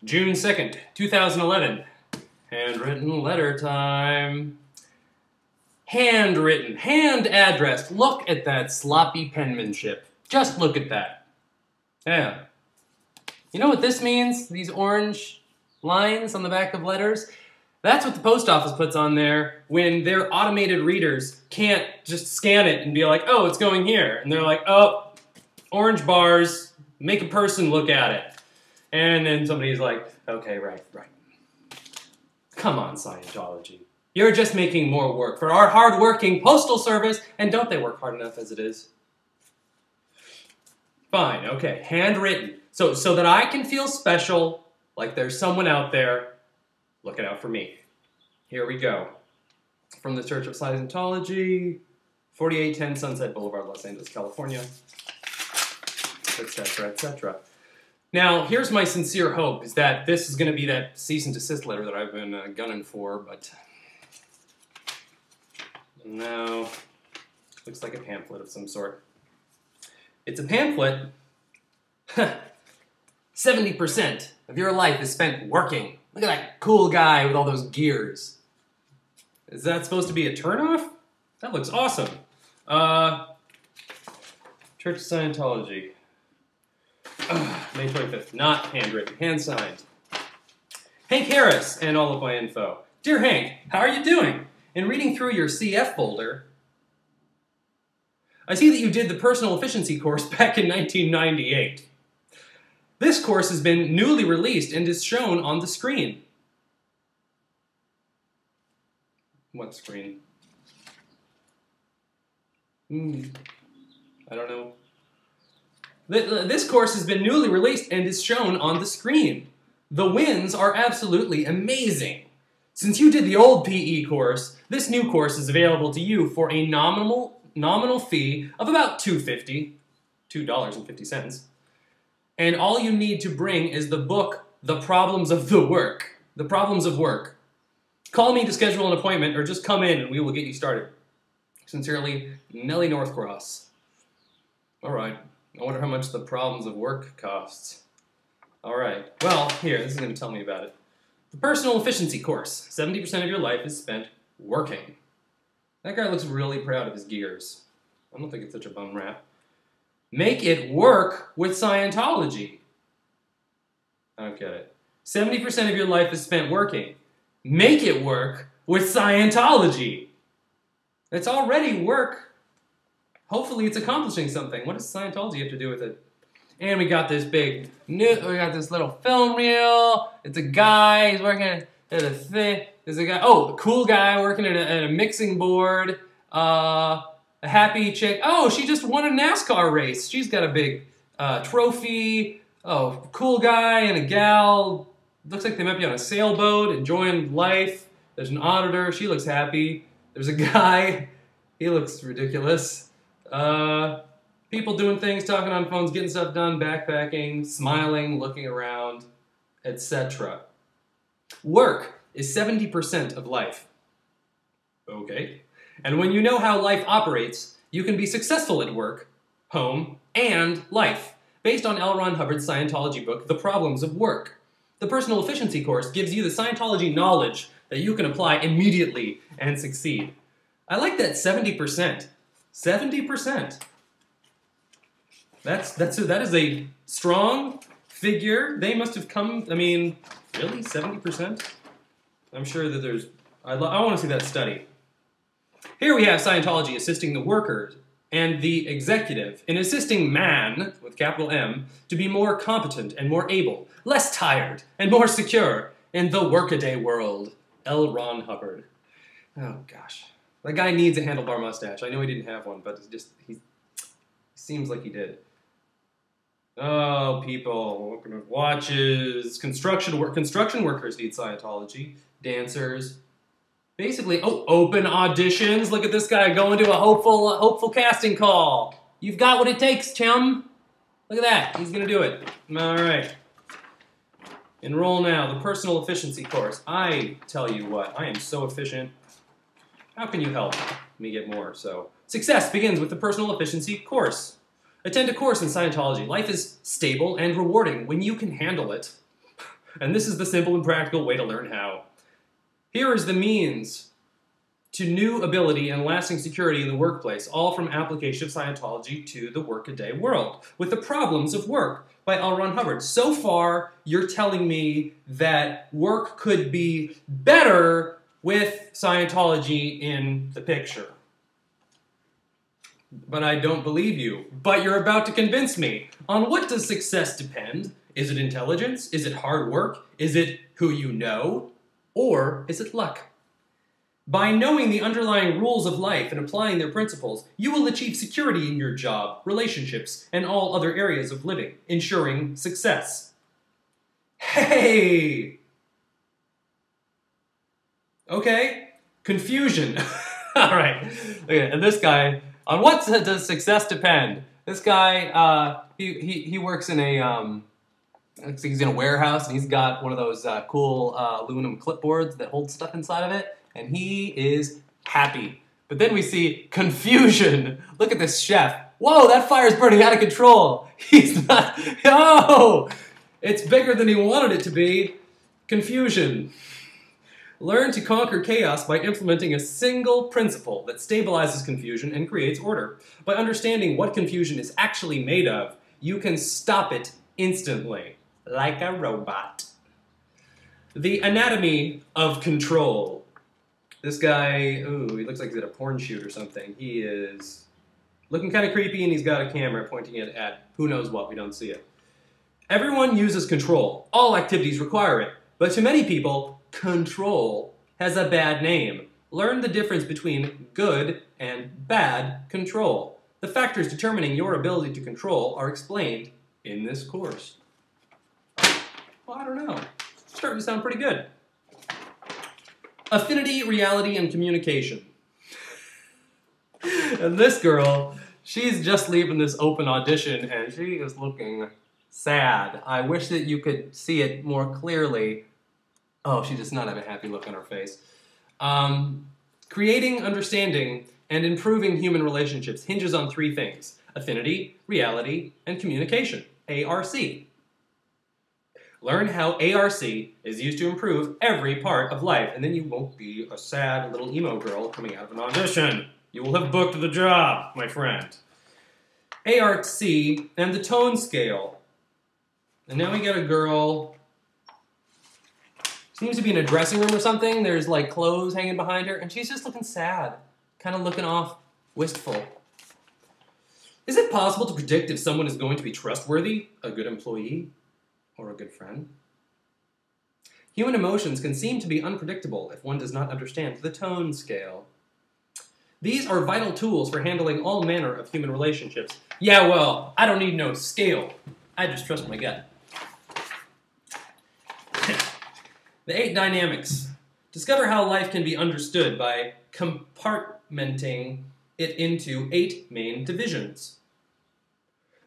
June 2nd, 2011. Handwritten letter time. Handwritten, hand-addressed. Look at that sloppy penmanship. Just look at that. Yeah. You know what this means? These orange lines on the back of letters? That's what the post office puts on there when their automated readers can't just scan it and be like, oh, it's going here. And they're like, oh, orange bars, make a person look at it. And then somebody's like, okay, right. Come on, Scientology. You're just making more work for our hard-working postal service, and don't they work hard enough as it is? Fine, okay, handwritten. So that I can feel special, like there's someone out there looking out for me. Here we go. From the Church of Scientology, 4810 Sunset Boulevard, Los Angeles, California, etc., etc. Now, here's my sincere hope, is that this is going to be that cease and desist letter that I've been gunning for, but no, looks like a pamphlet of some sort. It's a pamphlet. 70% of your life is spent working. Look at that cool guy with all those gears. Is that supposed to be a turnoff? That looks awesome. Church of Scientology. May 25th. Not handwritten. Hand-signed. Hank Harris and all of my info. Dear Hank, how are you doing? In reading through your CF folder, I see that you did the personal efficiency course back in 1998. This course has been newly released and is shown on the screen. What screen? I don't know. This course has been newly released and is shown on the screen. The wins are absolutely amazing. Since you did the old PE course, this new course is available to you for a nominal fee of about $2.50. And all you need to bring is the book, The Problems of Work. The Problems of Work. Call me to schedule an appointment or just come in and we will get you started. Sincerely, Nellie Northcross. All right. I wonder how much The Problems of Work costs. All right. Well, here, this is going to tell me about it. The Personal Efficiency Course. 70% of your life is spent working. That guy looks really proud of his gears. I don't think it's such a bum rap. Make it work with Scientology. I don't get it. 70% of your life is spent working. Make it work with Scientology. It's already work. Hopefully it's accomplishing something. What does Scientology have to do with it? And we got this little film reel. It's a guy, he's working at a thing. There's a guy, a cool guy working at a mixing board. A happy chick. Oh, she just won a NASCAR race. She's got a big trophy. Oh, cool guy and a gal. Looks like they might be on a sailboat, enjoying life. There's an auditor. She looks happy. There's a guy. He looks ridiculous. People doing things, talking on phones, getting stuff done, backpacking, smiling, looking around, etc. Work is 70% of life. Okay. And when you know how life operates, you can be successful at work, home, and life, based on L. Ron Hubbard's Scientology book, The Problems of Work. The Personal Efficiency course gives you the Scientology knowledge that you can apply immediately and succeed. I like that 70%. 70%. That is a strong figure. They must have come, I mean, really? 70%? I'm sure that there's, I want to see that study. Here we have Scientology assisting the workers and the executive in assisting man, with capital M, to be more competent and more able, less tired and more secure in the workaday world. L. Ron Hubbard. Oh, gosh. That guy needs a handlebar mustache. I know he didn't have one, but it's just, he seems like he did. Oh, people, working with watches, construction workers need Scientology, dancers, basically, open auditions. Look at this guy going to a hopeful casting call. You've got what it takes, chum. Look at that, he's gonna do it. All right. Enroll now, the Personal Efficiency course. I tell you what, I am so efficient. How can you help me get more? So, success begins with the Personal Efficiency course. Attend a course in Scientology. Life is stable and rewarding when you can handle it. And this is the simple and practical way to learn how. Here is the means to new ability and lasting security in the workplace, all from application of Scientology to the workaday world, with the problems of work by L. Ron Hubbard. So far, you're telling me that work could be better with Scientology in the picture. But I don't believe you. But you're about to convince me. On what does success depend? Is it intelligence? Is it hard work? Is it who you know? Or is it luck? By knowing the underlying rules of life and applying their principles, you will achieve security in your job, relationships, and all other areas of living, ensuring success. Hey! Okay, confusion. All right, okay, and this guy, on what does success depend? This guy, he works in a, he's in a warehouse, and he's got one of those cool aluminum clipboards that hold stuff inside of it, and he is happy. But then we see confusion. Look at this chef. Whoa, that fire's burning out of control. He's not, oh, it's bigger than he wanted it to be. Confusion. Learn to conquer chaos by implementing a single principle that stabilizes confusion and creates order. By understanding what confusion is actually made of, you can stop it instantly, like a robot. The anatomy of control. This guy, ooh, he looks like he's at a porn shoot or something. He is looking kind of creepy, and he's got a camera pointing it at who knows what. We don't see it. Everyone uses control. All activities require it. But to many people, control has a bad name. Learn the difference between good and bad control. The factors determining your ability to control are explained in this course. Well, I don't know. It's starting to sound pretty good. Affinity, reality, and communication. And this girl, she's just leaving this open audition, and she is looking sad. I wish that you could see it more clearly. Oh, she does not have a happy look on her face. Creating, understanding, and improving human relationships hinges on three things: affinity, reality, and communication. ARC. Learn how ARC is used to improve every part of life, and then you won't be a sad little emo girl coming out of an audition. You will have booked the job, my friend. ARC and the tone scale. And now we got a girl, seems to be in a dressing room or something. There's like clothes hanging behind her, and she's just looking sad, kind of looking off, wistful. Is it possible to predict if someone is going to be trustworthy, a good employee, or a good friend? Human emotions can seem to be unpredictable if one does not understand the tone scale. These are vital tools for handling all manner of human relationships. Yeah, well, I don't need no scale. I just trust my gut. The 8 dynamics. Discover how life can be understood by compartmenting it into 8 main divisions.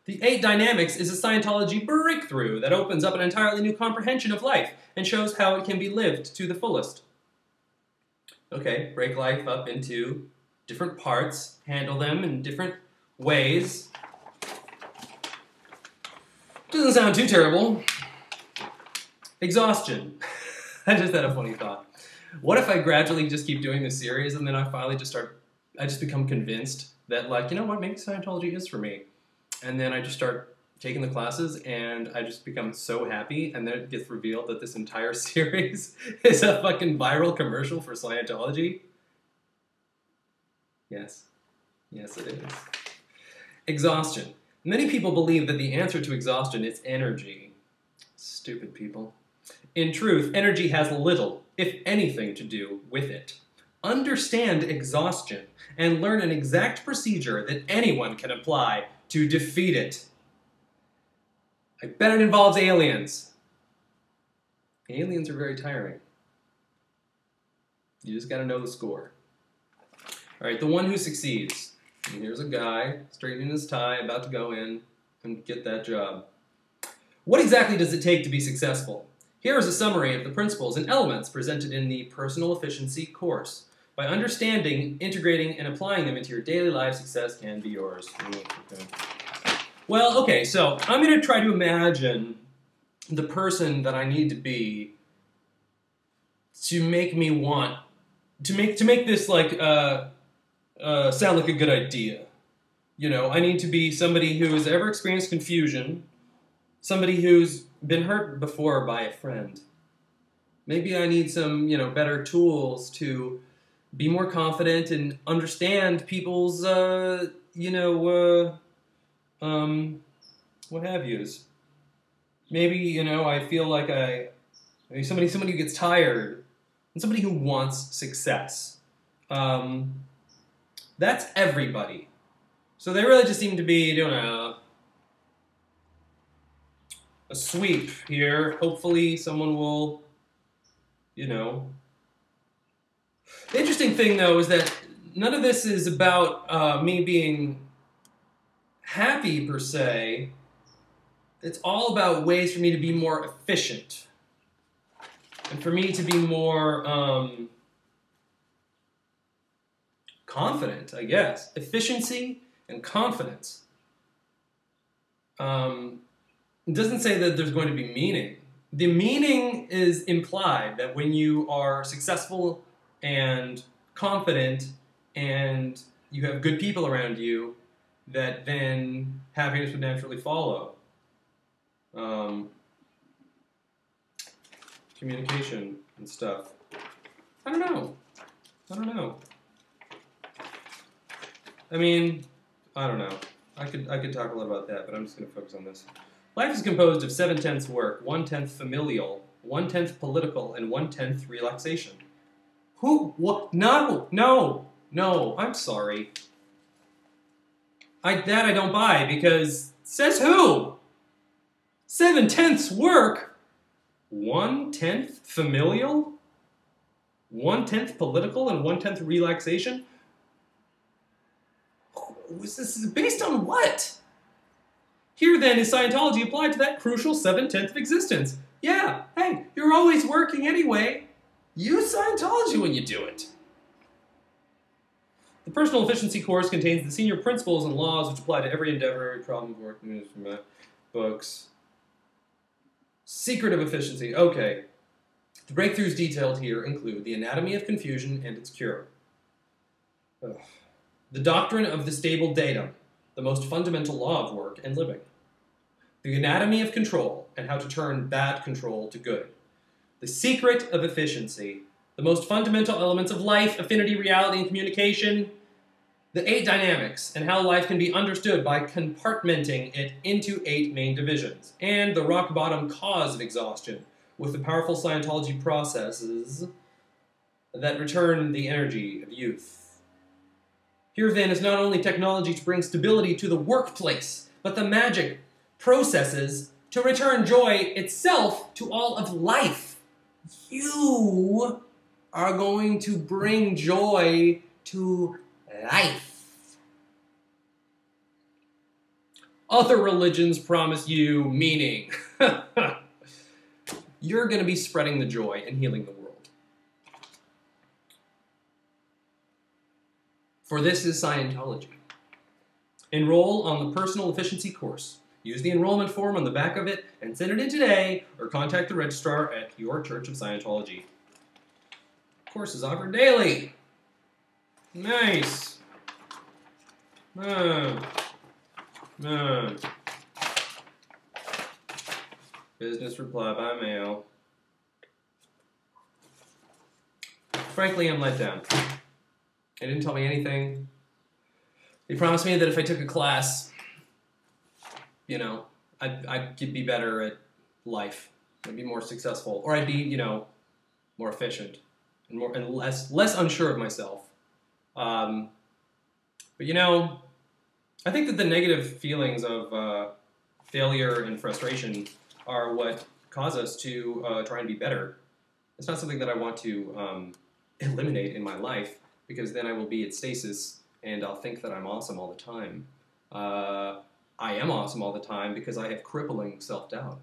The 8 dynamics is a Scientology breakthrough that opens up an entirely new comprehension of life and shows how it can be lived to the fullest. Okay, break life up into different parts, handle them in different ways. Doesn't sound too terrible. Exhaustion. I just had a funny thought. What if I gradually just keep doing this series and then I finally I just become convinced that, like, you know what, maybe Scientology is for me. And then I just start taking the classes and I just become so happy, and then it gets revealed that this entire series is a fucking viral commercial for Scientology. Yes. Yes, it is. Exhaustion. Many people believe that the answer to exhaustion is energy. Stupid people. In truth, energy has little, if anything, to do with it. Understand exhaustion and learn an exact procedure that anyone can apply to defeat it. I bet it involves aliens. Aliens are very tiring. You just gotta know the score. Alright, the one who succeeds. And here's a guy, straightening his tie, about to go in and get that job. What exactly does it take to be successful? Here is a summary of the principles and elements presented in the Personal Efficiency course. By understanding, integrating, and applying them into your daily life, success can be yours. Well, okay, so I'm going to try to imagine the person that I need to be to make me want to make this like sound like a good idea. You know, I need to be somebody who has ever experienced confusion, somebody who's been hurt before by a friend. Maybe I need some, you know, better tools to be more confident and understand people's, what have yous. Maybe, you know, I feel like maybe somebody who gets tired and somebody who wants success. That's everybody. So they really just seem to be doing a sweep here. Hopefully someone will, you know. The interesting thing, though, is that none of this is about me being happy, per se. It's all about ways for me to be more efficient. And for me to be more confident, I guess. Efficiency and confidence. It doesn't say that there's going to be meaning. The meaning is implied that when you are successful and confident and you have good people around you, that then happiness would naturally follow. Communication and stuff. I don't know. I mean, I don't know. I could talk a lot about that, but I'm just going to focus on this. Life is composed of 7/10 work, 1/10 familial, 1/10 political, and 1/10 relaxation. Who? What? No. I'm sorry. I don't buy, because says who? 7/10 work, 1/10 familial, 1/10 political, and 1/10 relaxation. This is based on what? Here then is Scientology applied to that crucial 7/10 of existence. Yeah, hey, you're always working anyway. Use Scientology when you do it. The personal efficiency course contains the senior principles and laws which apply to every endeavor, every problem of work, news from my books. Secret of efficiency. Okay. The breakthroughs detailed here include the anatomy of confusion and its cure. Ugh. The doctrine of the stable datum, the most fundamental law of work and living. The anatomy of control and how to turn bad control to good. The secret of efficiency, the most fundamental elements of life, affinity, reality, and communication. The 8 dynamics and how life can be understood by compartmenting it into 8 main divisions. And the rock bottom cause of exhaustion with the powerful Scientology processes that return the energy of youth. Here then is not only technology to bring stability to the workplace, but the magic processes to return joy itself to all of life. You are going to bring joy to life. Other religions promise you meaning. You're going to be spreading the joy and healing the world. For this is Scientology. Enroll on the personal efficiency course. Use the enrollment form on the back of it and send it in today, or contact the registrar at your Church of Scientology. Course is offered daily. Nice. Business reply by mail. Frankly, I'm let down. They didn't tell me anything. They promised me that if I took a class, you know, I'd be better at life. I'd be more successful, or I'd be, you know, more efficient and less unsure of myself. But you know, I think that the negative feelings of failure and frustration are what cause us to try and be better. It's not something that I want to eliminate in my life, because then I will be at stasis and I'll think that I'm awesome all the time. I am awesome all the time because I have crippling self-doubt.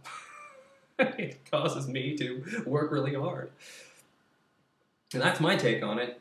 It causes me to work really hard. And that's my take on it.